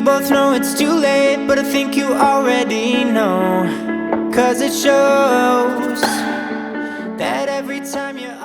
both know it's too late, but I think you already know. 'Cause it shows that every time you're around.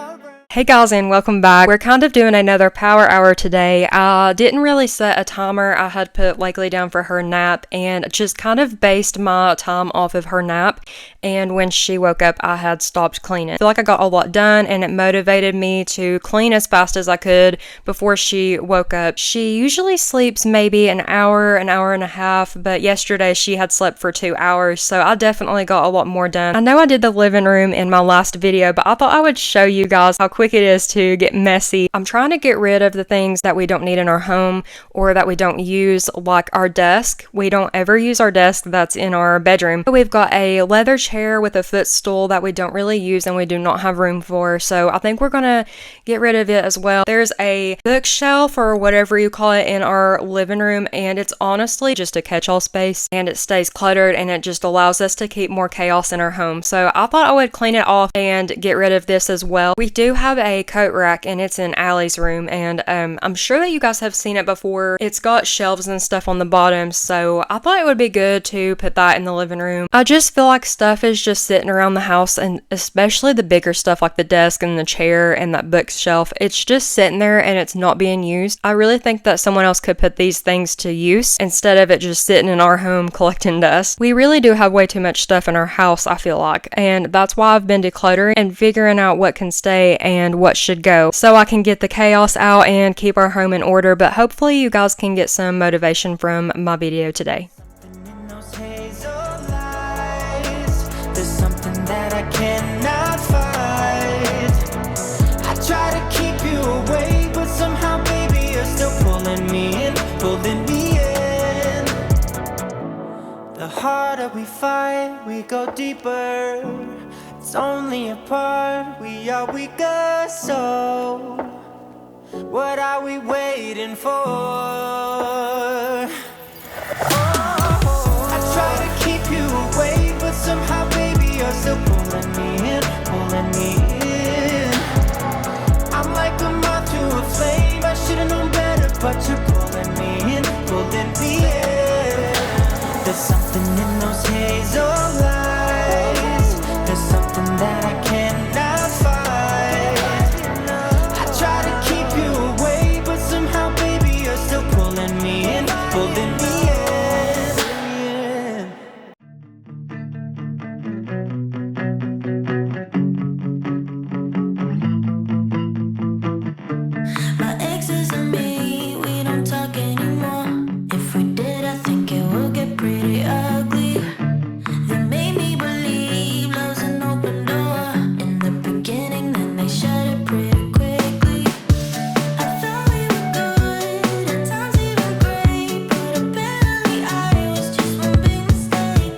Hey guys, and welcome back. We're kind of doing another power hour today. I didn't really set a timer. I had put Blakely down for her nap and just kind of based my time off of her nap. And when she woke up, I had stopped cleaning. I feel like I got a lot done, and it motivated me to clean as fast as I could before she woke up. She usually sleeps maybe an hour and a half, but yesterday she had slept for 2 hours, so I definitely got a lot more done. I know I did the living room in my last video, but I thought I would show you guys how quick it is to get messy. I'm trying to get rid of the things that we don't need in our home or that we don't use, like our desk. We don't ever use our desk that's in our bedroom. We've got a leather chair with a footstool that we don't really use and we do not have room for, so I think we're gonna get rid of it as well. There's a bookshelf or whatever you call it in our living room, and it's honestly just a catch-all space, and it stays cluttered and it just allows us to keep more chaos in our home. So I thought I would clean it off and get rid of this as well. We do have a coat rack and it's in Allie's room, and I'm sure that you guys have seen it before. It's got shelves and stuff on the bottom, so I thought it would be good to put that in the living room. I just feel like stuff is just sitting around the house, and especially the bigger stuff like the desk and the chair and that bookshelf, it's just sitting there and it's not being used. I really think that someone else could put these things to use instead of it just sitting in our home collecting dust. We really do have way too much stuff in our house, I feel like, and that's why I've been decluttering and figuring out what can stay and what should go, so I can get the chaos out and keep our home in order. But hopefully you guys can get some motivation from my video today. There's something that I cannot fight. I try to keep you away, but somehow, baby, you're still pulling me in, pulling me in. The harder we fight, we go deeper. It's only a part, we are weaker, so what are we waiting for? I try to keep you away, but somehow, baby, you're still pulling me in, pulling me in. I'm like a moth to a flame, I should've known better, but you're pulling me in, pulling me in. There's something in those hazel eyes, there's something that I cannot fight. I try to keep you away, but somehow, baby, you're still pulling me in, pulling me in. My exes and me, we don't talk anymore. If we did, I think it would get pretty ugly. They made me believe love's an open door in the beginning, then they shut it pretty quickly. I thought we were good, at times even great, but apparently I was just one big mistake.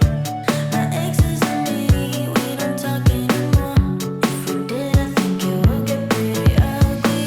My exes and me, we don't talk anymore. If we did, I think it would get pretty ugly.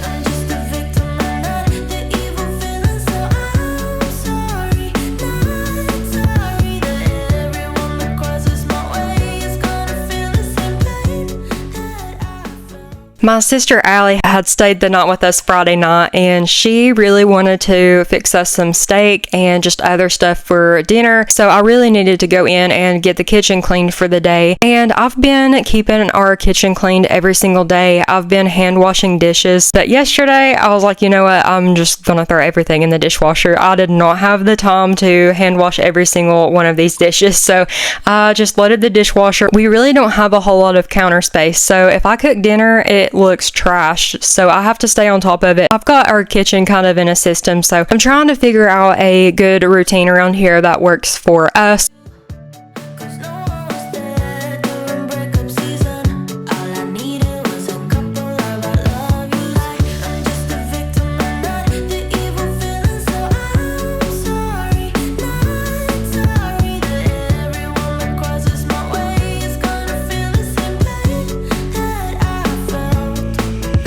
I'm just a victim and not the evil feeling, so I'm sorry, not sorry that everyone that crosses my way is gonna feel the same pain that I felt. My sister Allie had stayed the night with us Friday night, and she really wanted to fix us some steak and just other stuff for dinner, so I really needed to go in and get the kitchen cleaned for the day. And I've been keeping our kitchen cleaned every single day. I've been hand washing dishes, but yesterday I was like, you know what, I'm just gonna throw everything in the dishwasher. I did not have the time to hand wash every single one of these dishes, so I just loaded the dishwasher. We really don't have a whole lot of counter space, so if I cook dinner, it looks trashed, so I have to stay on top of it. I've got our kitchen kind of in a system, so I'm trying to figure out a good routine around here that works for us. Cause no one was there during breakup season. All I needed was a couple of I love yous. I'm just a victim and not the evil feeling, so I'm sorry, not sorry that everyone that crosses my way is gonna feel the same pain that I felt.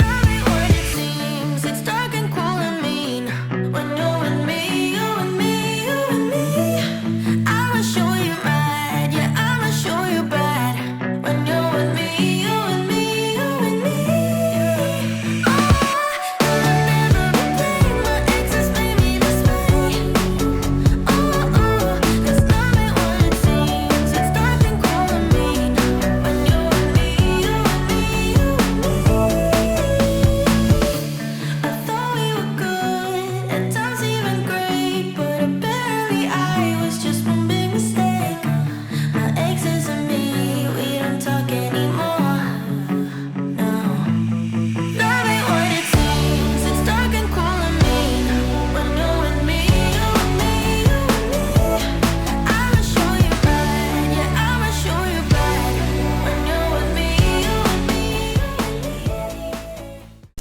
Love ain't what it seems, it's dark and cruel and mean. When you're with me, you and me, you and me, I wish you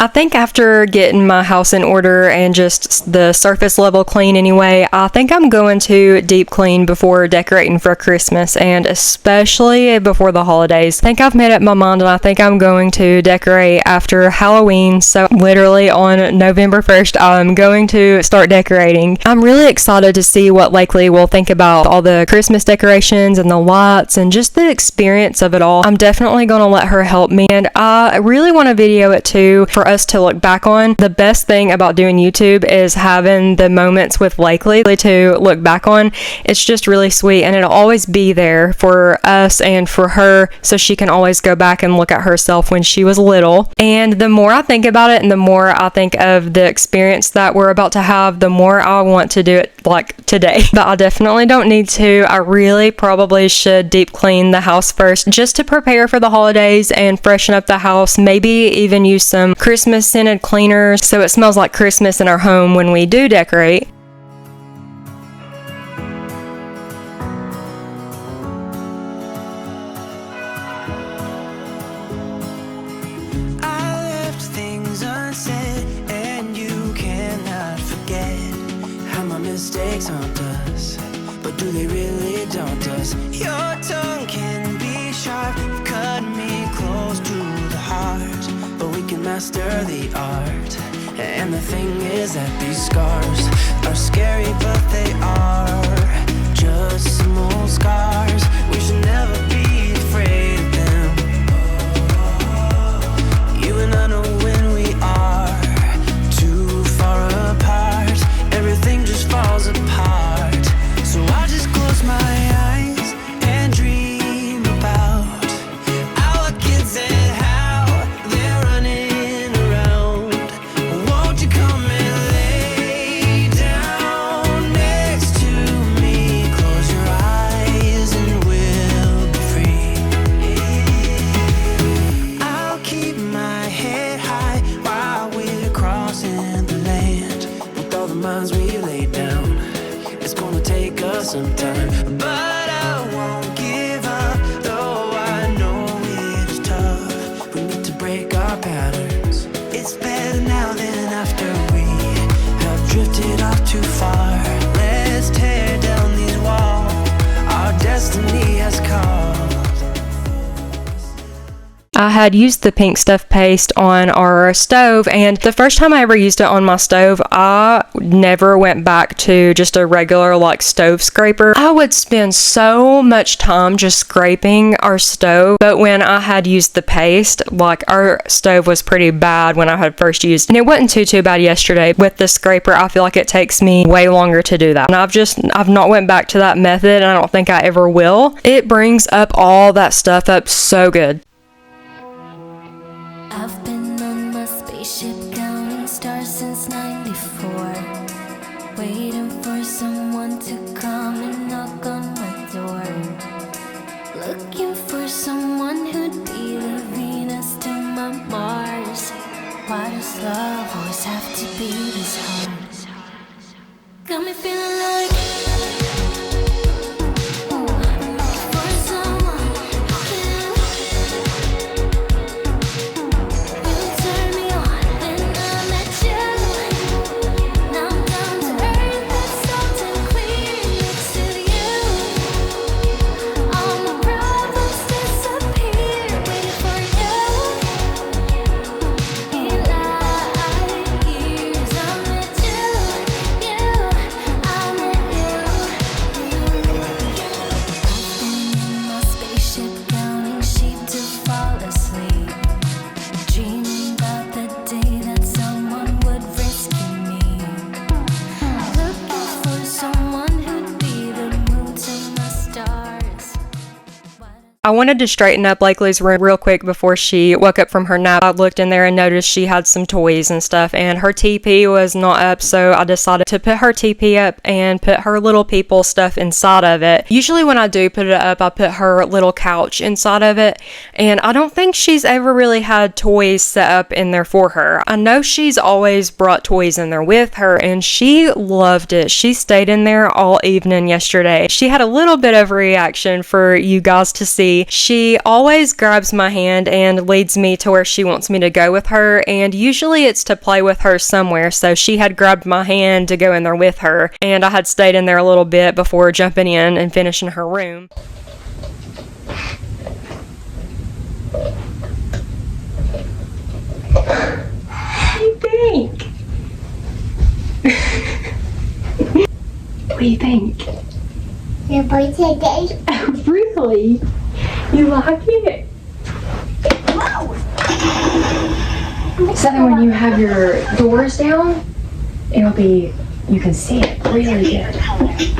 I think after getting my house in order and just the surface level clean anyway, I think I'm going to deep clean before decorating for Christmas, and especially before the holidays. I think I've made up my mind, and I think I'm going to decorate after Halloween. So literally on November 1st, I'm going to start decorating. I'm really excited to see what Lakely will think about all the Christmas decorations and the lights and just the experience of it all. I'm definitely going to let her help me, and I really want to video it too for us to look back on. The best thing about doing YouTube is having the moments with Lakely to look back on. It's just really sweet, and it'll always be there for us and for her, so she can always go back and look at herself when she was little. And the more I think about it and the more I think of the experience that we're about to have, the more I want to do it like today. But I definitely don't need to. I really probably should deep clean the house first just to prepare for the holidays and freshen up the house. Maybe even use some Christmas scented cleaners so it smells like Christmas in our home when we do decorate. I left things unsaid, and you cannot forget how my mistakes haunt us, but do they really daunt us? Your tongue can be sharp, cut me close to the heart, but we can master the art. And the thing is that these scars are scary, but they are just small scars. We should never be afraid of them. You and I know when we are too far apart, everything just falls apart. So I just close my eyes and dream about our kids and how they're running around. Won't you come and lay down next to me? Close your eyes and we'll be free. I'll keep my head high while we're crossing the land. With all the minds we laid down, it's gonna take us some time, but I won't give up, though I know it is tough. We need to break our patterns. It's better now than after we have drifted off too far. Let's tear down these walls our destiny has called. I had used the pink stuff paste on our stove, and the first time I ever used it on my stove, I never went back to just a regular like stove scraper. I would spend so much time just scraping our stove, but when I had used the paste, like our stove was pretty bad when I had first used it, and it wasn't too bad yesterday. With the scraper, I feel like it takes me way longer to do that, and I've not went back to that method, and I don't think I ever will. It brings up all that stuff up so good. I've been on my spaceship counting stars since '94, waiting for someone to come and knock on my door, looking for someone who'd be the Venus to my Mars. Why does love always have to be this hard? Got me feeling like I wanted to straighten up Lakely's room real quick before she woke up from her nap. I looked in there and noticed she had some toys and stuff, and her TP was not up, so I decided to put her TP up and put her little people stuff inside of it. Usually when I do put it up, I put her little couch inside of it, and I don't think she's ever really had toys set up in there for her. I know she's always brought toys in there with her, and she loved it. She stayed in there all evening yesterday. She had a little bit of a reaction for you guys to see strategy. She always grabs my hand and leads me to where she wants me to go with her, and usually it's to play with her somewhere. So she had grabbed my hand to go in there with her, and I had stayed in there a little bit before jumping in and finishing her room. What do you think? What do you think? Your birthday. Oh, really? You like it? So then when you have your doors down, it'll be, you can see it really good.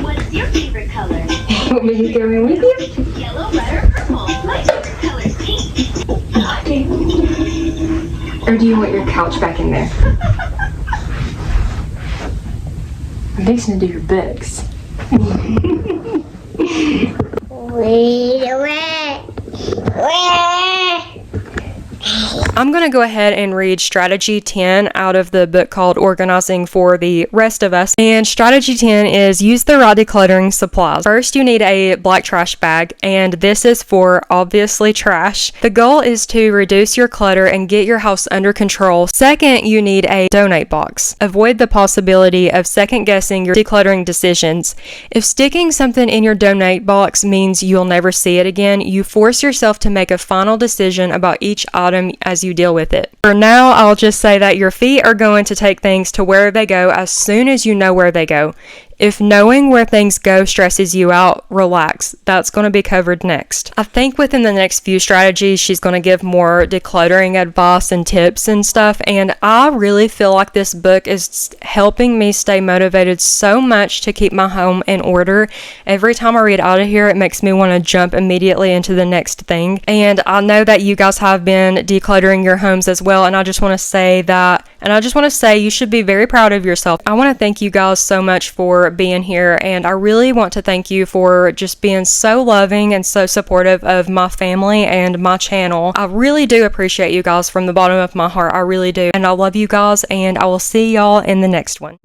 What's your favorite color? You want me to go in with you? Yellow, red, or purple? My favorite color is pink. You like it? Or do you want your couch back in there? I'm fixing to do your books. I'm going to go ahead and read strategy 10 out of the book called Organizing for the Rest of Us. And strategy 10 is use the right decluttering supplies. First, you need a black trash bag, and this is for obviously trash. The goal is to reduce your clutter and get your house under control. Second, you need a donate box. Avoid the possibility of second guessing your decluttering decisions. If sticking something in your donate box means you'll never see it again, you force yourself to make a final decision about each item as you deal with it. For now, I'll just say that your feet are going to take things to where they go as soon as you know where they go. If knowing where things go stresses you out, relax. That's going to be covered next. I think within the next few strategies, she's going to give more decluttering advice and tips and stuff. And I really feel like this book is helping me stay motivated so much to keep my home in order. Every time I read out of here, it makes me want to jump immediately into the next thing. And I know that you guys have been decluttering your homes as well. And I just want to say that, you should be very proud of yourself. I want to thank you guys so much for being here, and I really want to thank you for just being so loving and so supportive of my family and my channel. I really do appreciate you guys from the bottom of my heart. I really do, and I love you guys, and I will see y'all in the next one.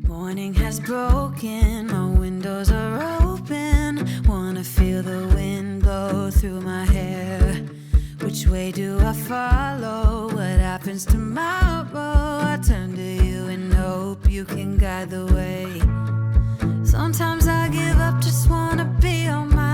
Morning has broken, my windows are open. Wanna feel the wind blow through my hair. Which way do I follow? What happens tomorrow? I turn to you and hope you can guide the way. Sometimes I give up, just wanna be on my